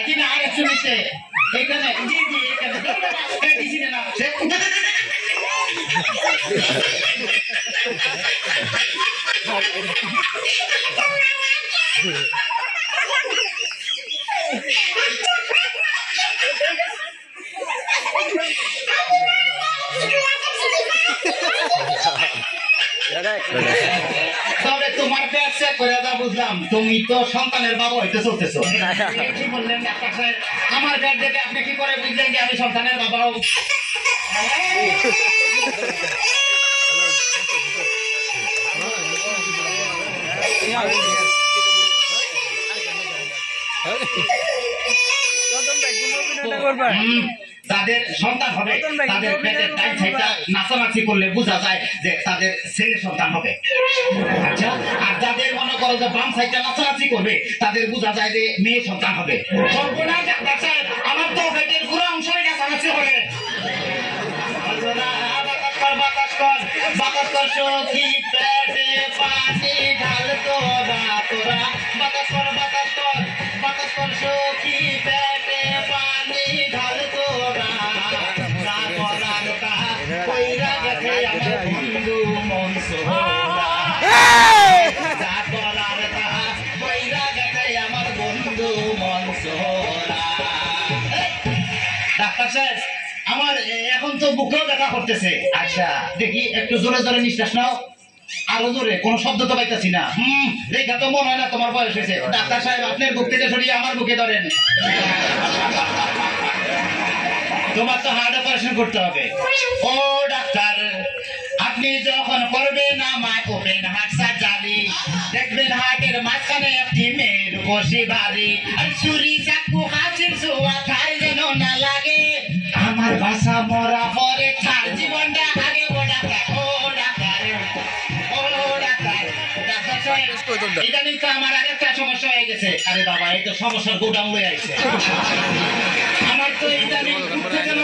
কিনা আর 100 নিচে এখানে জি জি এখানে দিছি না তবে তোমার ব্যাগ চেক করে যা বুঝলাম তুমি তো সন্তানের বাবা হইতে চলতেছো কি বললেন ডাক্তার সাহেব আমার ব্যাগ দেখে আপনি কি করে বুঝলেন যে আমি সন্তানের বাবা হব তাদের সন্তান হবে তাদের পেটের ডান সাইডটা নাচানাচি করলে বোঝা যায় যে তাদের ছেলে সন্তান হবে আচ্ছা আর যাদের মনে করো যে বাম সাইডটা নাচানাচি করবে তাদের বোঝা যায় যে মেয়ে সন্তান হবে সর্বনাশ ডাক্তার সাহেব আমার তো পেটের পুরো অংশই নাচানাচি হবে বাতাস কর সখী পেটে পানি ঢাল তোরা তোরা বাতাস কর সখী পেটে পানি ঢাল তোরা না করার কাজ কইরা গেছে আমার বন্ধু মন সোহরা না করার কাজ কইরা গেছে আমার বন্ধু মন সোহরা ডাক্তার সাহেব আমার এখন তো বুকেও ব্যথা করতেছে আচ্ছা দেখি একটু জোরে জোরে নিঃশ্বাস নাও আরো জোরে কোনো শব্দ তো পাইতেছি না দেখা তো মনে হয় না তোমার বয়স হয়েছে ডাক্তার সাহেব আপনার বুক থেকে সরিয়ে আমার বুকে ধরেন তোমার তো হার্ট অপারেশন করতে হবে ও ডাক্তার আপনি যখন করবেন আমায় ওপেন হার্ট সার্জারি দেখবেন হার্টের মাঝখানে একটি মেয়ের বসে বাড়ি আর ছুরি চাকু হাসির ছোঁয়া খাই যেন না লাগে আমার ভাষা মরা পরে তার জীবনটা আগে ডাক্তার ও ডাক্তার ও ডাক্তার ইদানিং তো আমার আরেকটা সমস্যা হয়ে গেছে আরে বাবা এই তো সমস্যার গোডাউন হয়ে আসছে আমার তো ইদানিং উত্তেজনা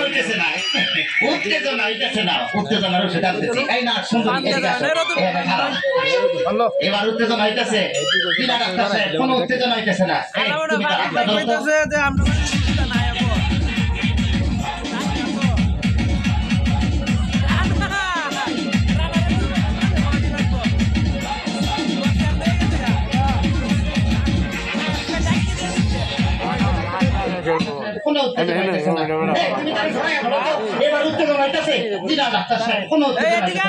হইতেছে না উত্তেজনার সেটা দিচ্ছি এই না সুন্দর এবার উত্তেজনা হইতেছে কিনা ডাক্তার সাহেব কোনো উত্তেজনা হইতেছে না কোনো উত্তেজনা হইতেছে না এবার উত্তেজনা হইতেছে দিনা ডাক্তার সাহেব কোনো উত্তেজনা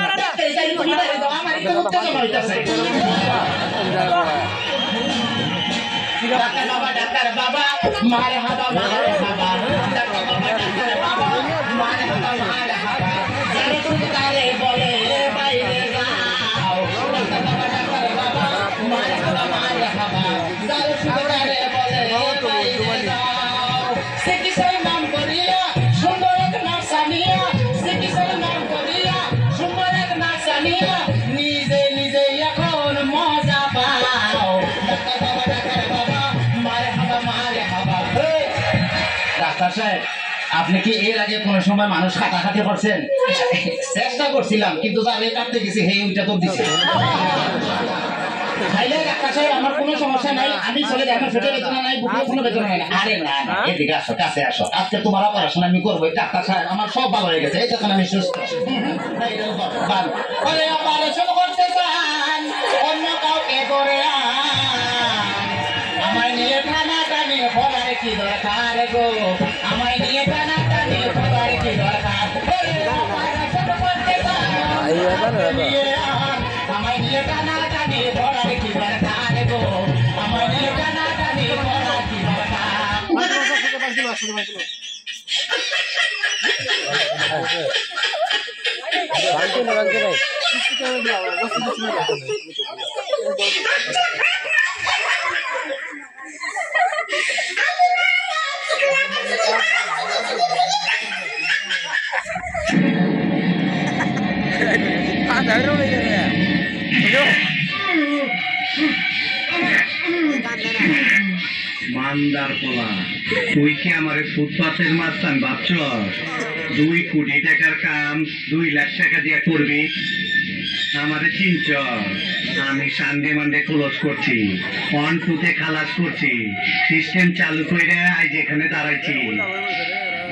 আমার কোনো উত্তেজনা হইতেছে ডাক্তার বাবা মারে হাবা ডাক্তার বাবা মারে হাবা যারা তুমি তারে বলে বাইরে যাও ডাক্তার বাবা মারে হাবা যারা তুমি তারে বলে বাইরে যাও সে কিসের নাম করিয়া সুন্দর এক নাচানিয়া সে কিসের নাম করিয়া সুন্দর এক নাচানিয়া নিজে নিজে এখন মজা পাও ডাক্তার বাবা মারে হাবা ডাক্তার সাহেব আপনি কি এর আগে কোন সময় মানুষ খাটাখাটি করছেন চেষ্টা করছিলাম কিন্তু যারে কাটতে গেছি হে ওইটা তো দিছে খাইলে ডাক্তার সাহেব আমার কোনো সমস্যা নাই আমি চলে যাই আমার পেটে বেদনা নাই বুকে কোনো বেদনা নাই আরে না এদিকে আসো কাছে আসো আজকে তোমার অপারেশন আমি করবো ডাক্তার সাহেব আমার সব ভালো হয়ে গেছে এই যখন আমি সুস্থ আরে অপারেশন করতে চান অন্য কাউকে করে আমার নিয়ে টানা টানি হবার কি দরকার গো আমার নিয়ে টানা টানি হবার কি দরকার অপারেশন করতে চান আমার নিয়ে টানা টানি হবার কি দরকার গো আমার নিয়ে টানা টানি হবার কি মান্দার পোলা তুই কি আমার ফুটপাথের মাস্তান ভাবছ 2 কোটি টাকার কাম 2 লাখ টাকা দিয়ে করবি আমারে চিনছ আমি সানডে মানডে ক্লোজ করছি, 1-2 খালাস করছি, সিস্টেম চালু করে আজ এখানে দাঁড়াইছি।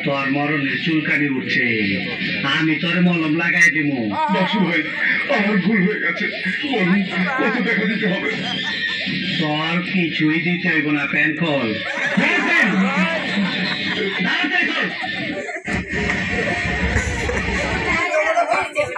তোর মরণের চুলকানি উঠছে, আমি তোর মলম লাগাই দিব। বাসু ভাই, আমার ভুল হয়ে গেছে, বলুন কত টাকা দিতে হবে? তোর কিছুই দিতে হইব না, প্যান খোল।